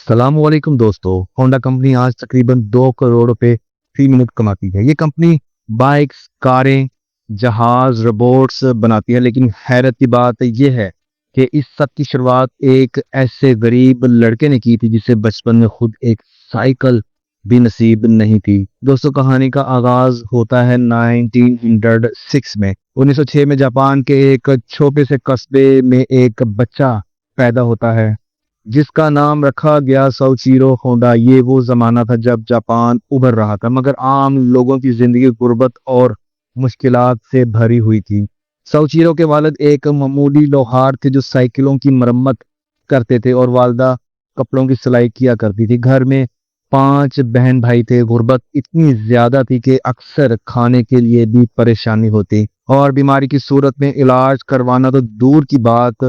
السلام علیکم دوستو، ہونڈا کمپنی آج تقریباً 2 کروڑ روپے فی منٹ کماتی ہے۔ یہ کمپنی بائکس، کاریں، جہاز، روبوٹس بناتی ہے، لیکن حیرت کی بات یہ ہے کہ اس سب کی شروعات ایک ایسے غریب لڑکے نے کی تھی جسے بچپن میں خود ایک سائیکل بھی نصیب نہیں تھی۔ دوستو، کہانی کا آغاز ہوتا ہے 1906 میں۔ 1906 میں جاپان کے ایک چھوٹے سے قصبے میں ایک بچہ پیدا ہوتا ہے جس کا نام رکھا گیا سوچیرو ہونڈا۔ یہ وہ زمانہ تھا جب جاپان ابھر رہا تھا، مگر عام لوگوں کی زندگی غربت اور مشکلات سے بھری ہوئی تھی۔ سوچیرو کے والد ایک معمولی لوہار تھے جو سائیکلوں کی مرمت کرتے تھے، اور والدہ کپڑوں کی سلائی کیا کرتی تھی۔ گھر میں 5 بہن بھائی تھے۔ غربت اتنی زیادہ تھی کہ اکثر کھانے کے لیے بھی پریشانی ہوتی، اور بیماری کی صورت میں علاج کروانا تو دور کی بات،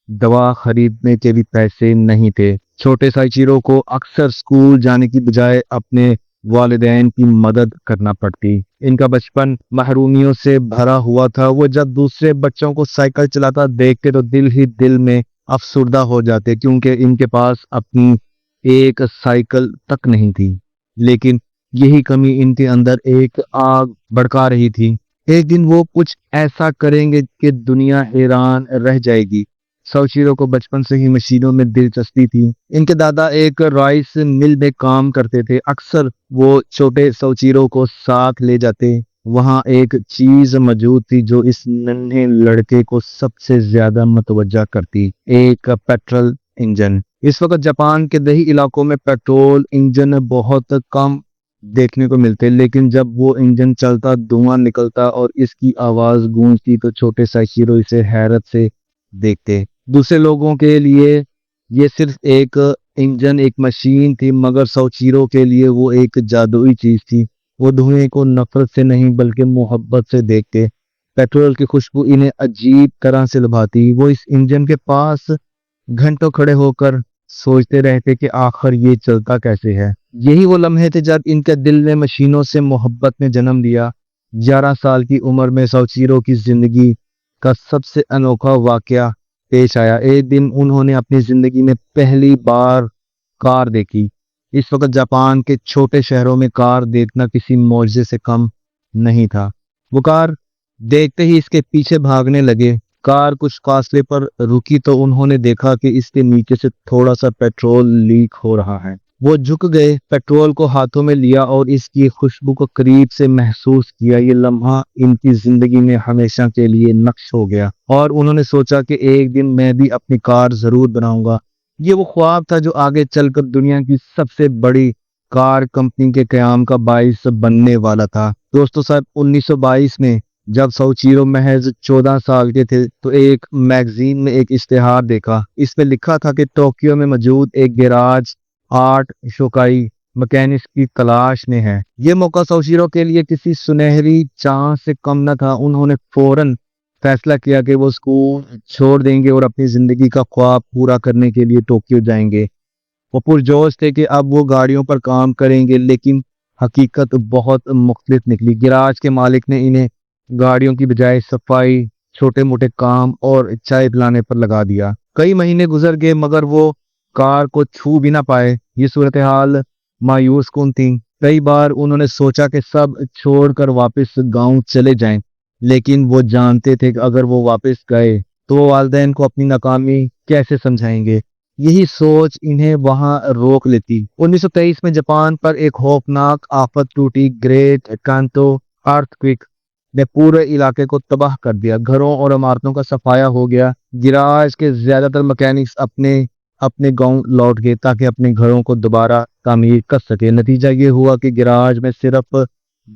دوا خریدنے کے بھی پیسے نہیں تھے۔ چھوٹے سائیچیرو کو اکثر اسکول جانے کی بجائے اپنے والدین کی مدد کرنا پڑتی۔ ان کا بچپن محرومیوں سے بھرا ہوا تھا۔ وہ جب دوسرے بچوں کو سائیکل چلاتا دیکھتے تو دل ہی دل میں افسردہ ہو جاتے، کیونکہ ان کے پاس اپنی ایک سائیکل تک نہیں تھی۔ لیکن یہی کمی ان کے اندر ایک آگ بھڑکا رہی تھی۔ ایک دن وہ کچھ ایسا کریں گے کہ دنیا حیران رہ جائے گی۔ سوچیرو کو بچپن سے ہی مشینوں میں دلچسپی تھی۔ ان کے دادا ایک رائس مل میں کام کرتے تھے۔ اکثر وہ چھوٹے سوچیرو کو ساتھ لے جاتے۔ وہاں ایک چیز موجود تھی جو اس ننھے لڑکے کو سب سے زیادہ متوجہ کرتی، ایک پیٹرول انجن۔ اس وقت جاپان کے دیہی علاقوں میں پیٹرول انجن بہت کم دیکھنے کو ملتے، لیکن جب وہ انجن چلتا، دھواں نکلتا اور اس کی آواز گونجتی تو چھوٹے سوچیرو اسے حیرت سے دیکھتے۔ دوسرے لوگوں کے لیے یہ صرف ایک انجن، ایک مشین تھی، مگر سوچیرو کے لیے وہ ایک جادوئی چیز تھی۔ وہ دھوئیں کو نفرت سے نہیں بلکہ محبت سے دیکھتے۔ پیٹرول کی خوشبو انہیں عجیب طرح سے لبھاتی۔ وہ اس انجن کے پاس گھنٹوں کھڑے ہو کر سوچتے رہتے کہ آخر یہ چلتا کیسے ہے۔ یہی وہ لمحے تھے جب ان کے دل نے مشینوں سے محبت نے جنم لیا۔ 11 سال کی عمر میں سوچیرو کی زندگی کا سب سے انوکھا واقعہ پیش آیا۔ ایک دن انہوں نے اپنی زندگی میں پہلی بار کار دیکھی۔ اس وقت جاپان کے چھوٹے شہروں میں کار دیکھنا کسی معجزے سے کم نہیں تھا۔ وہ کار دیکھتے ہی اس کے پیچھے بھاگنے لگے۔ کار کچھ فاصلے پر رکی تو انہوں نے دیکھا کہ اس کے نیچے سے تھوڑا سا پیٹرول لیک ہو رہا ہے۔ وہ جھک گئے، پیٹرول کو ہاتھوں میں لیا اور اس کی خوشبو کو قریب سے محسوس کیا۔ یہ لمحہ ان کی زندگی میں ہمیشہ کے لیے نقش ہو گیا، اور انہوں نے سوچا کہ ایک دن میں بھی اپنی کار ضرور بناؤں گا۔ یہ وہ خواب تھا جو آگے چل کر دنیا کی سب سے بڑی کار کمپنی کے قیام کا باعث بننے والا تھا۔ دوستو صاحب، 1922 میں جب سوچیرو محض 14 سال کے تھے تو ایک میگزین میں ایک اشتہار دیکھا۔ اس میں لکھا تھا کہ ٹوکیو میں موجود ایک گیراج آرٹ شوکائی مکینکس کی تلاش میں ہے۔ یہ موقع سوچیرو کے لیے کسی سنہری چانس سے کم نہ تھا۔ انہوں نے فوراً فیصلہ کیا کہ وہ اسکول چھوڑ دیں گے اور اپنی زندگی کا خواب پورا کرنے کے لیے ٹوکیو جائیں گے۔ وہ پرجوش تھے کہ اب وہ گاڑیوں پر کام کریں گے، لیکن حقیقت بہت مختلف نکلی۔ گیراج کے مالک نے انہیں گاڑیوں کی بجائے صفائی، چھوٹے موٹے کام اور چائے پلانے پر لگا دیا۔ کئی مہینے گزر گئے مگر وہ کار کو چھو بھی نہ پائے۔ یہ صورتحال مایوس کن تھی۔ کئی بار انہوں نے سوچا کہ سب چھوڑ کر واپس گاؤں چلے جائیں، لیکن وہ جانتے تھے کہ اگر وہ واپس گئے تو وہ والدین کو اپنی ناکامی کیسے سمجھائیں گے۔ یہی سوچ انہیں وہاں روک لیتی۔ 1923 میں جاپان پر ایک خوفناک آفت ٹوٹی۔ گریٹ کانٹو ارتھ کویک نے پورے علاقے کو تباہ کر دیا۔ گھروں اور عمارتوں کا صفایا ہو گیا۔ گیراج کے زیادہ تر مکینکس اپنے گاؤں لوٹ گئے تاکہ اپنے گھروں کو دوبارہ تعمیر کر سکے۔ نتیجہ یہ ہوا کہ گیراج میں صرف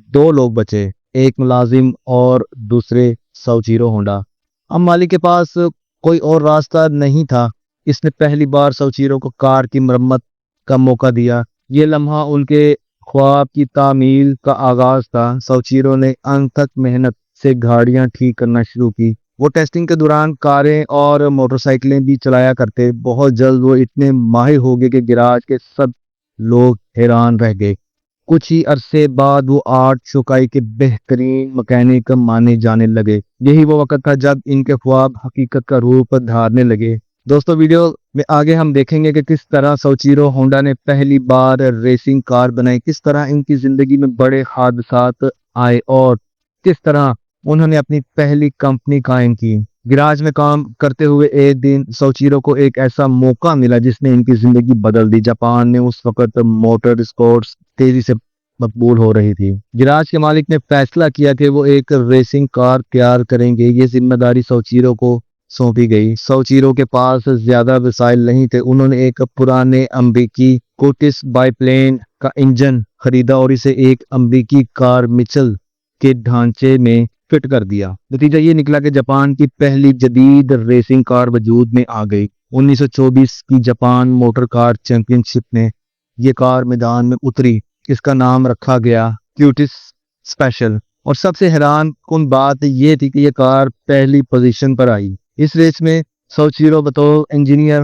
2 لوگ بچے، ایک ملازم اور دوسرے سوچیرو ہونڈا۔ اب مالک کے پاس کوئی اور راستہ نہیں تھا۔ اس نے پہلی بار سوچیرو کو کار کی مرمت کا موقع دیا۔ یہ لمحہ ان کے خواب کی تعمیل کا آغاز تھا۔ سوچیرو نے انتھک محنت سے گاڑیاں ٹھیک کرنا شروع کی۔ وہ ٹیسٹنگ کے دوران کاریں اور موٹر سائیکلیں بھی چلایا کرتے۔ بہت جلد وہ اتنے ماہر ہو گئے کہ گیراج کے سب لوگ حیران رہ گئے۔ کچھ ہی عرصے بعد وہ آرٹ شوکائی کے بہترین مکینک مانے جانے لگے۔ یہی وہ وقت تھا جب ان کے خواب حقیقت کا روپ دھارنے لگے۔ دوستو ویڈیو میں آگے ہم دیکھیں گے کہ کس طرح سوچیرو ہونڈا نے پہلی بار ریسنگ کار بنائی، کس طرح ان کی زندگی میں بڑے حادثات آئے اور کس طرح انہوں نے اپنی پہلی کمپنی قائم کی۔ گراج میں کام کرتے ہوئے ایک دن سوچیرو کو ایک ایسا موقع ملا جس نے ان کی زندگی بدل دی۔ جاپان میں اس وقت موٹر اسپورٹس تیزی سے مقبول ہو رہی تھی۔ گراج کے مالک نے فیصلہ کیا کہ وہ ایک ریسنگ کار تیار کریں گے۔ یہ ذمہ داری سوچیرو کو سونپی گئی۔ سوچیرو کے پاس زیادہ وسائل نہیں تھے۔ انہوں نے ایک پرانے امریکی کوٹس بائی پلین کا انجن خریدا اور اسے ایک امریکی کار مچل کے ڈھانچے میں فٹ کر دیا۔ نتیجہ یہ نکلا کہ جاپان کی پہلی جدید ریسنگ کار وجود میں آ گئی۔ 1924 کی جاپان موٹر کار چیمپئن شپ میں یہ کار میدان میں اتری۔ اس کا نام رکھا گیا کیوٹس اسپیشل، اور سب سے حیران کن بات یہ تھی کہ یہ کار پہلی پوزیشن پر آئی۔ اس ریس میں سوچیرو بطور انجینئر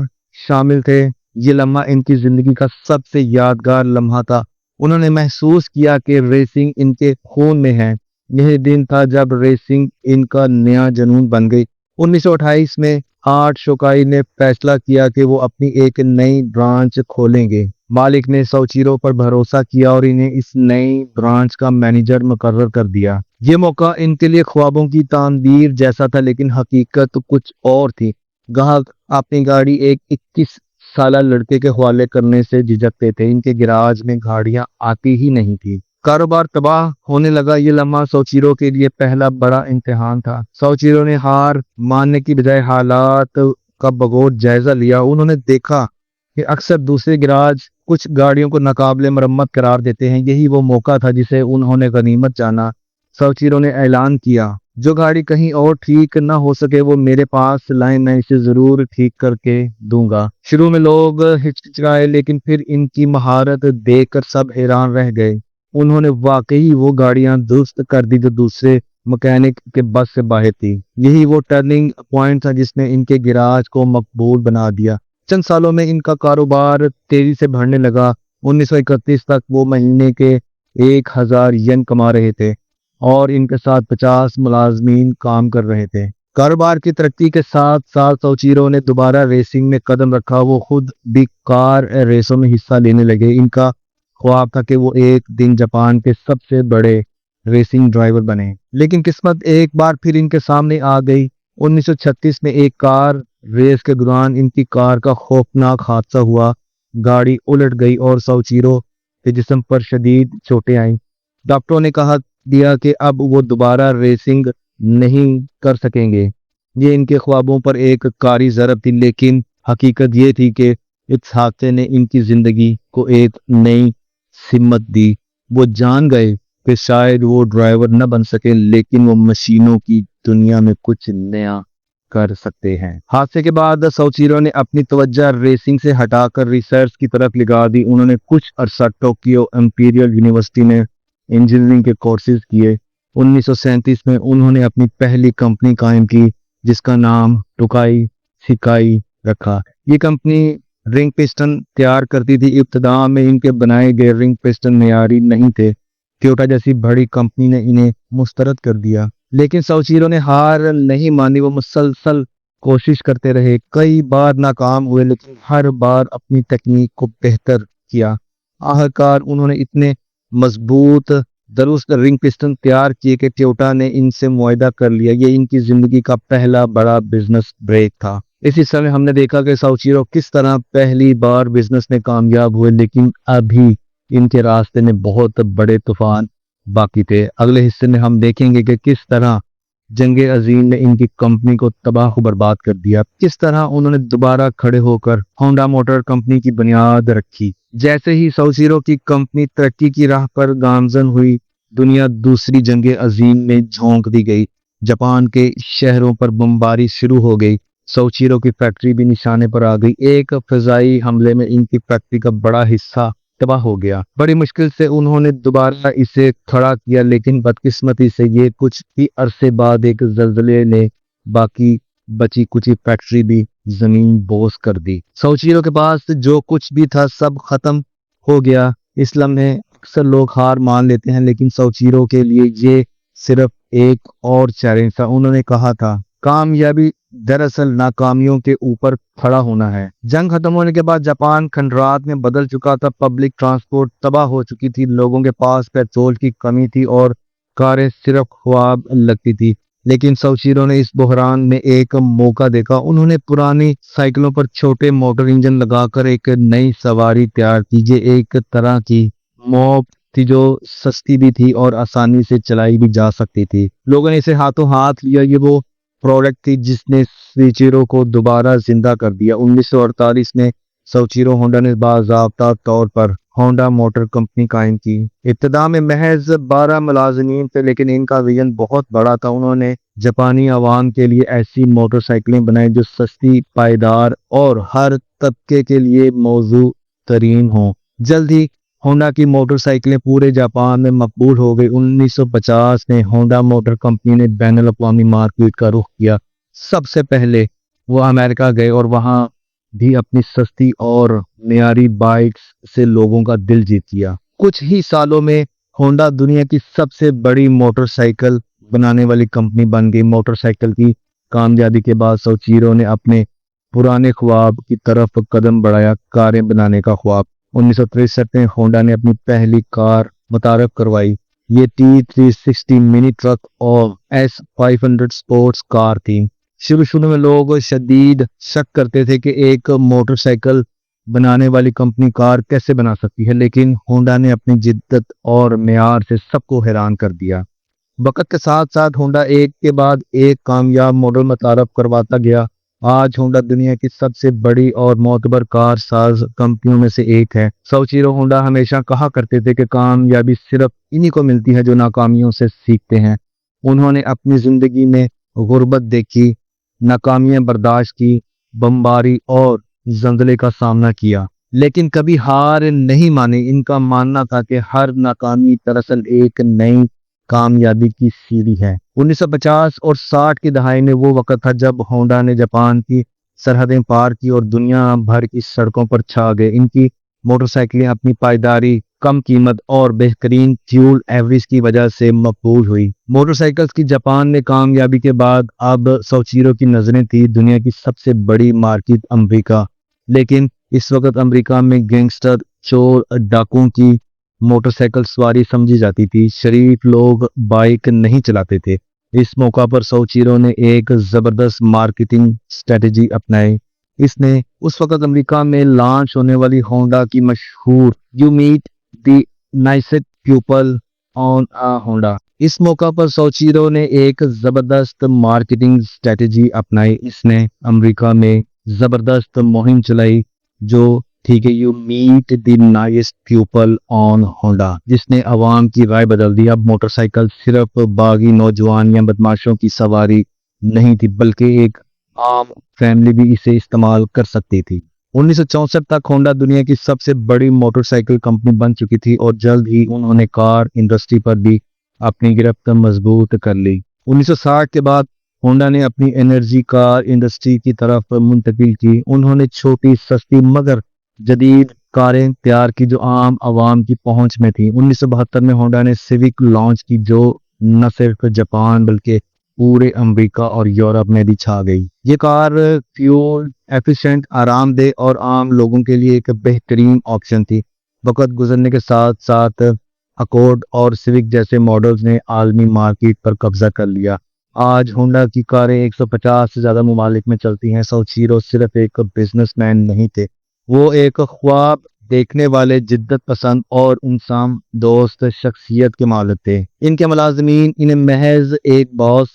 شامل تھے۔ یہ لمحہ ان کی زندگی کا سب سے یادگار لمحہ تھا۔ انہوں نے محسوس کیا کہ ریسنگ ان کے خون میں ہے۔ یہ دن تھا جب ریسنگ ان کا نیا جنون بن گئی۔ 1928 میں آرٹ شوکائی نے فیصلہ کیا کہ وہ اپنی ایک نئی برانچ کھولیں گے۔ مالک نے سوچیرو پر بھروسہ کیا اور انہیں اس نئی برانچ کا مینیجر مقرر کر دیا۔ یہ موقع ان کے لیے خوابوں کی تعبیر جیسا تھا، لیکن حقیقت کچھ اور تھی۔ گاہک اپنی گاڑی ایک 21 سالہ لڑکے کے حوالے کرنے سے جھجکتے تھے۔ ان کے گراج میں گاڑیاں آتی ہی نہیں تھی۔ کاروبار تباہ ہونے لگا۔ یہ لمحہ سوچیرو کے لیے پہلا بڑا امتحان تھا۔ سوچیرو نے ہار ماننے کی بجائے حالات کا بغور جائزہ لیا۔ انہوں نے دیکھا کہ اکثر دوسرے گراج کچھ گاڑیوں کو ناقابل مرمت قرار دیتے ہیں۔ یہی وہ موقع تھا جسے انہوں نے غنیمت جانا۔ سوچیرو نے اعلان کیا، جو گاڑی کہیں اور ٹھیک نہ ہو سکے وہ میرے پاس لائیں، میں اسے ضرور ٹھیک کر کے دوں گا۔ شروع میں لوگ ہچکچائے، لیکن پھر ان کی مہارت دیکھ کر سب حیران رہ گئے۔ انہوں نے واقعی وہ گاڑیاں درست کر دی جو دوسرے مکینک کے بس سے باہر تھی۔ یہی وہ ٹرننگ پوائنٹ تھا جس نے ان کے گراج کو مقبول بنا دیا۔ چند سالوں میں ان کا کاروبار تیزی سے بڑھنے لگا۔ 1931 تک وہ مہینے کے 1000 ین کما رہے تھے اور ان کے ساتھ 50 ملازمین کام کر رہے تھے۔ کاروبار کی ترقی کے ساتھ ساتھ سوچیرو نے دوبارہ ریسنگ میں قدم رکھا۔ وہ خود بھی کار ریسوں میں حصہ لینے لگے۔ ان کا خواب تھا کہ وہ ایک دن جاپان کے سب سے بڑے ریسنگ ڈرائیور بنے، لیکن قسمت ایک بار پھر ان کے سامنے آ گئی۔ 1936 میں ایک کار ریس کے دوران ان کی کار کا خوفناک حادثہ ہوا۔ گاڑی الٹ گئی اور سوچیرو کے جسم پر شدید چوٹیں آئیں۔ ڈاکٹروں نے کہا دیا کہ اب وہ دوبارہ ریسنگ نہیں کر سکیں گے۔ یہ ان کے خوابوں پر ایک کاری ضرب تھی، لیکن حقیقت یہ تھی کہ اس حادثے نے ان کی زندگی کو ایک نئی سمت دی۔ وہ جان گئے کہ شاید وہ ڈرائیور نہ بن سکے، لیکن وہ مشینوں کی دنیا میں کچھ نیا کر سکتے ہیں۔ حادثے کے بعد سوچیرو نے اپنی توجہ ریسنگ سے ہٹا کر ریسرچ کی طرف لگا دی۔ انہوں نے کچھ عرصہ ٹوکیو امپیریل یونیورسٹی میں انجینئرنگ کے کورسز کیے۔ 1937 میں انہوں نے اپنی پہلی کمپنی قائم کی جس کا نام ٹوکائی سیکائی رکھا۔ یہ کمپنی رنگ پسٹن تیار کرتی تھی۔ ابتدا میں ان کے بنائے گئے رنگ پسٹن معیاری نہیں تھے۔ ٹویوٹا جیسی بڑی کمپنی نے انہیں مسترد کر دیا، لیکن سوچیرو نے ہار نہیں مانی۔ وہ مسلسل کوشش کرتے رہے، کئی بار ناکام ہوئے، لیکن ہر بار اپنی تکنیک کو بہتر کیا۔ آخرکار انہوں نے اتنے مضبوط درست رنگ پسٹن تیار کیے کہ ٹویوٹا نے ان سے معاہدہ کر لیا۔ یہ ان کی زندگی کا پہلا بڑا بزنس بریک تھا۔ اس حصے میں ہم نے دیکھا کہ سوچیرو کس طرح پہلی بار بزنس میں کامیاب ہوئے، لیکن ابھی ان کے راستے میں بہت بڑے طوفان باقی تھے۔ اگلے حصے میں ہم دیکھیں گے کہ کس طرح جنگ عظیم نے ان کی کمپنی کو تباہ و برباد کر دیا، کس طرح انہوں نے دوبارہ کھڑے ہو کر ہونڈا موٹر کمپنی کی بنیاد رکھی۔ جیسے ہی سوچیرو کی کمپنی ترقی کی راہ پر گامزن ہوئی، دنیا دوسری جنگ عظیم میں جھونک دی گئی۔ جاپان کے شہروں پر بمباری شروع ہو گئی۔ سوچیرو کی فیکٹری بھی نشانے پر آ گئی۔ ایک فضائی حملے میں ان کی فیکٹری کا بڑا حصہ تباہ ہو گیا۔ بڑی مشکل سے انہوں نے دوبارہ اسے کھڑا کیا، لیکن بدقسمتی سے یہ کچھ ہی عرصے بعد ایک زلزلے نے باقی بچی کچی فیکٹری بھی زمین بوس کر دی۔ سوچیرو کے پاس جو کچھ بھی تھا سب ختم ہو گیا۔ اس لمحے اکثر لوگ ہار مان لیتے ہیں، لیکن سوچیرو کے لیے یہ صرف ایک اور چیلنج تھا۔ انہوں نے کہا تھا، کامیابی دراصل ناکامیوں کے اوپر کھڑا ہونا ہے۔ جنگ ختم ہونے کے بعد جاپان کھنڈرات میں بدل چکا تھا، پبلک ٹرانسپورٹ تباہ ہو چکی تھی، لوگوں کے پاس پیٹرول کی کمی تھی اور کاریں صرف خواب لگتی تھی۔ لیکن سوچیرو نے اس بحران میں ایک موقع دیکھا۔ انہوں نے پرانی سائیکلوں پر چھوٹے موٹر انجن لگا کر ایک نئی سواری تیار کی۔ یہ ایک طرح کی موپ تھی جو سستی بھی تھی اور آسانی سے چلائی بھی جا سکتی تھی۔ لوگوں نے اسے ہاتھوں ہاتھ لیا۔ یہ وہ پروڈکٹ تھی جس نے سوچیرو کو دوبارہ زندہ کر دیا۔ 1948 میں سوچیرو ہونڈا نے باضابطہ طور پر ہونڈا موٹر کمپنی قائم کی۔ ابتدا میں محض 12 ملازمین تھے، لیکن ان کا ویژن بہت بڑا تھا۔ انہوں نے جاپانی عوام کے لیے ایسی موٹر سائیکلیں بنائی جو سستی، پائیدار اور ہر طبقے کے لیے موزوں ترین ہوں۔ جلد ہی ہونڈا کی موٹر سائیکلیں پورے جاپان میں مقبول ہو گئی۔ 1950 میں ہونڈا موٹر کمپنی نے بین الاقوامی مارکیٹ کا رخ کیا۔ سب سے پہلے وہ امریکہ گئے اور وہاں بھی اپنی سستی اور معیاری بائکس سے لوگوں کا دل جیت لیا۔ کچھ ہی سالوں میں ہونڈا دنیا کی سب سے بڑی موٹر سائیکل بنانے والی کمپنی بن گئی۔ موٹر سائیکل کی کامیابی کے بعد سوچیرو نے اپنے پرانے خواب کی طرف قدم بڑھایا، کاریں بنانے کا خواب۔ 1963 میں ہونڈا نے اپنی پہلی کار متعارف کروائی۔ یہ T360 منی ٹرک اور S500 سپورٹس کار تھی۔ شروع میں لوگ شدید شک کرتے تھے کہ ایک موٹر سائیکل بنانے والی کمپنی کار کیسے بنا سکتی ہے، لیکن ہونڈا نے اپنی جدت اور معیار سے سب کو حیران کر دیا۔ وقت کے ساتھ ساتھ ہونڈا ایک کے بعد ایک کامیاب ماڈل متعارف کرواتا گیا۔ آج ہونڈا دنیا کی سب سے بڑی اور معتبر کار ساز کمپنیوں میں سے ایک ہے۔ سوچیرو ہونڈا ہمیشہ کہا کرتے تھے کہ کامیابی صرف انہی کو ملتی ہے جو ناکامیوں سے سیکھتے ہیں۔ انہوں نے اپنی زندگی میں غربت دیکھی، ناکامیاں برداشت کی، بمباری اور زلزلے کا سامنا کیا، لیکن کبھی ہار نہیں مانی۔ ان کا ماننا تھا کہ ہر ناکامی دراصل ایک نئی کامیابی کی سیڑھی ہے۔ 1950 اور 60 کی دہائی میں وہ وقت تھا جب ہونڈا نے جاپان کی سرحدیں پار کی اور دنیا بھر کی سڑکوں پر چھا گئے۔ ان کی موٹر سائیکلیں اپنی پائیداری، کم قیمت اور بہترین فیول ایوریج کی وجہ سے مقبول ہوئی۔ موٹر سائیکلز کی جاپان میں کامیابی کے بعد اب سوچیرو کی نظریں تھی دنیا کی سب سے بڑی مارکیٹ امریکہ۔ لیکن اس وقت امریکہ میں گینگسٹر، چور، ڈاکوؤں کی موٹر سائیکل سواری سمجھی جاتی تھی، شریف لوگ بائک نہیں چلاتے تھے۔ اس موقع پر سوچیرو نے ایک زبردست مارکیٹنگ اسٹریٹجی اپنائی۔ اس نے اس وقت امریکہ میں لانچ ہونے والی ہونڈا کی مشہور "you meet the nicest people on a Honda" اس موقع پر سوچیرو نے ایک زبردست مارکیٹنگ اسٹریٹجی اپنائی۔ اس نے امریکہ میں زبردست مہم چلائی جو تھی کہ "you meet the nicest people on Honda", جس نے عوام کی رائے بدل دی۔ اب موٹر سائیکل صرف باغی نوجوان یا بدماشوں کی سواری نہیں تھی، بلکہ ایک عام فیملی بھی اسے استعمال کر سکتی تھی۔ 1964 تک ہونڈا دنیا کی سب سے بڑی موٹر سائیکل کمپنی بن چکی تھی اور جلد ہی انہوں نے کار انڈسٹری پر بھی اپنی گرفت مضبوط کر لی۔ 1960 کے بعد ہونڈا نے اپنی انرجی کار انڈسٹری کی طرف منتقل کی۔ انہوں نے چھوٹی، سستی مگر جدید کاریں تیار کی جو عام عوام کی پہنچ میں تھی۔ 1972 میں ہونڈا نے سیوک لانچ کی جو نہ صرف جاپان بلکہ پورے امریکہ اور یورپ میں بھی چھا گئی۔ یہ کار فیول ایفیشینٹ، آرام دہ اور عام لوگوں کے لیے ایک بہترین آپشن تھی۔ وقت گزرنے کے ساتھ ساتھ اکورڈ اور سیوک جیسے ماڈلز نے عالمی مارکیٹ پر قبضہ کر لیا۔ آج ہونڈا کی کاریں 150 سے زیادہ ممالک میں چلتی ہیں۔ سوچیرو صرف ایک بزنس مین نہیں تھے، وہ ایک خواب دیکھنے والے، جدت پسند اور انسان دوست شخصیت کے مالک تھے۔ ان کے ملازمین انہیں محض ایک باس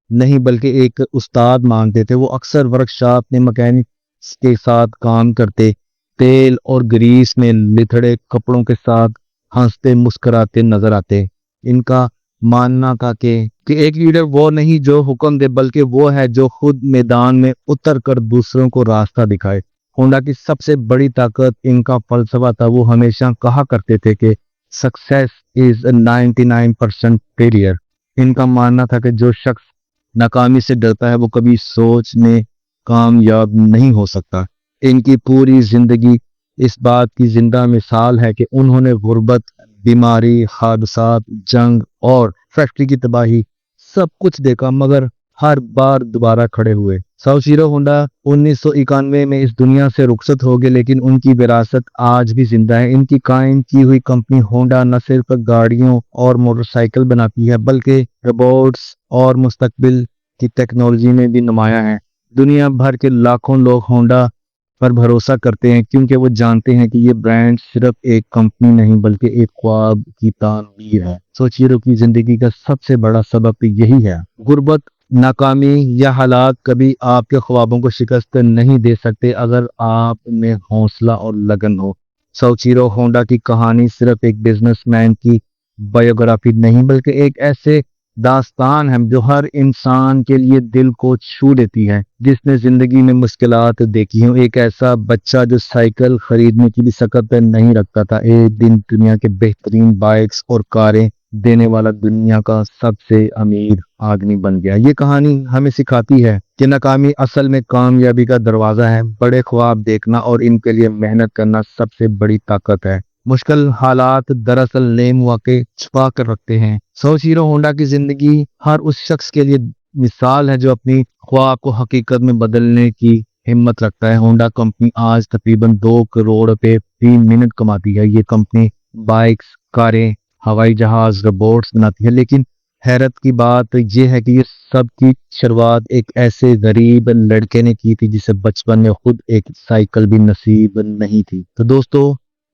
نہیں بلکہ ایک استاد مانتے تھے۔ وہ اکثر ورکشاپ میں مکینکس کے ساتھ کام کرتے، تیل اور گریس میں لتھڑے کپڑوں کے ساتھ ہنستے مسکراتے نظر آتے۔ ان کا ماننا تھا کہ ایک لیڈر وہ نہیں جو حکم دے، بلکہ وہ ہے جو خود میدان میں اتر کر دوسروں کو راستہ دکھائے۔ ہونڈا کی سب سے بڑی طاقت ان کا فلسفہ تھا۔ وہ ہمیشہ کہا کرتے تھے کہ "سکسیس از 99% فیلئر"۔ ان کا ماننا تھا کہ جو شخص ناکامی سے ڈرتا ہے وہ کبھی سوچ میں کامیاب نہیں ہو سکتا۔ ان کی پوری زندگی اس بات کی زندہ مثال ہے کہ انہوں نے غربت، بیماری، حادثات، جنگ اور فیکٹری کی تباہی سب کچھ دیکھا، مگر ہر بار دوبارہ کھڑے ہوئے۔ سوچیرو ہونڈا 1991 میں اس دنیا سے رخصت ہو گئے، لیکن ان کی وراثت آج بھی زندہ ہے۔ ان کی قائم کی ہوئی کمپنی ہونڈا نہ صرف گاڑیوں اور موٹر سائیکل بناتی ہے بلکہ روبوٹس اور مستقبل کی ٹیکنالوجی میں بھی نمایاں ہے۔ دنیا بھر کے لاکھوں لوگ ہونڈا پر بھروسہ کرتے ہیں کیونکہ وہ جانتے ہیں کہ یہ برانڈ صرف ایک کمپنی نہیں بلکہ ایک خواب کی تعبیر ہے۔ سوچیرو کی زندگی کا سب سے بڑا سبب تو یہی ہے۔ غربت، ناکامی یا حالات کبھی آپ کے خوابوں کو شکست نہیں دے سکتے اگر آپ میں حوصلہ اور لگن ہو۔ سوچیرو ہونڈا کی کہانی صرف ایک بزنس مین کی بایوگرافی نہیں بلکہ ایک ایسے داستان ہے جو ہر انسان کے لیے دل کو چھو لیتی ہے جس نے زندگی میں مشکلات دیکھی ہوں۔ ایک ایسا بچہ جو سائیکل خریدنے کی بھی سکت نہیں رکھتا تھا، ایک دن دنیا کے بہترین بائکس اور کاریں دینے والا دنیا کا سب سے امیر آدمی بن گیا۔ یہ کہانی ہمیں سکھاتی ہے کہ ناکامی اصل میں کامیابی کا دروازہ ہے۔ بڑے خواب دیکھنا اور ان کے لیے محنت کرنا سب سے بڑی طاقت ہے۔ مشکل حالات دراصل نئے مواقع چھپا کر رکھتے ہیں۔ سوچیرو ہونڈا کی زندگی ہر اس شخص کے لیے مثال ہے جو اپنی خواب کو حقیقت میں بدلنے کی ہمت رکھتا ہے۔ ہونڈا کمپنی آج تقریباً 2 کروڑ روپے فی منٹ کماتی ہے۔ یہ کمپنی بائکس، کاریں، ہوائی جہاز، روبوٹس بناتی ہے، لیکن حیرت کی بات یہ ہے کہ یہ سب کی شروعات ایک ایسے غریب لڑکے نے کی تھی جسے بچپن میں خود ایک سائیکل بھی نصیب نہیں تھی۔ تو دوستو،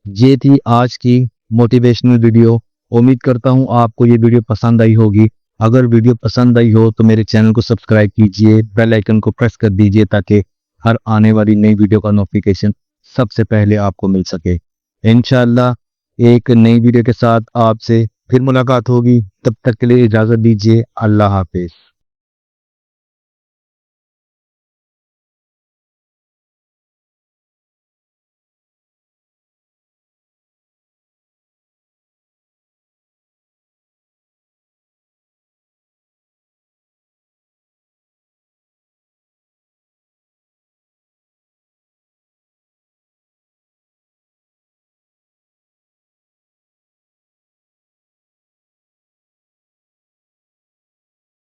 یہ تھی آج کی موٹیویشنل ویڈیو۔ امید کرتا ہوں آپ کو یہ ویڈیو پسند آئی ہوگی۔ اگر ویڈیو پسند آئی ہو تو میرے چینل کو سبسکرائب کیجئے، بیل آئیکن کو پریس کر دیجئے تاکہ ہر آنے والی نئی ویڈیو کا نوٹیفیکیشن سب سے پہلے آپ کو مل سکے۔ انشاءاللہ ایک نئی ویڈیو کے ساتھ آپ سے پھر ملاقات ہوگی۔ تب تک کے لیے اجازت دیجیے۔ اللہ حافظ۔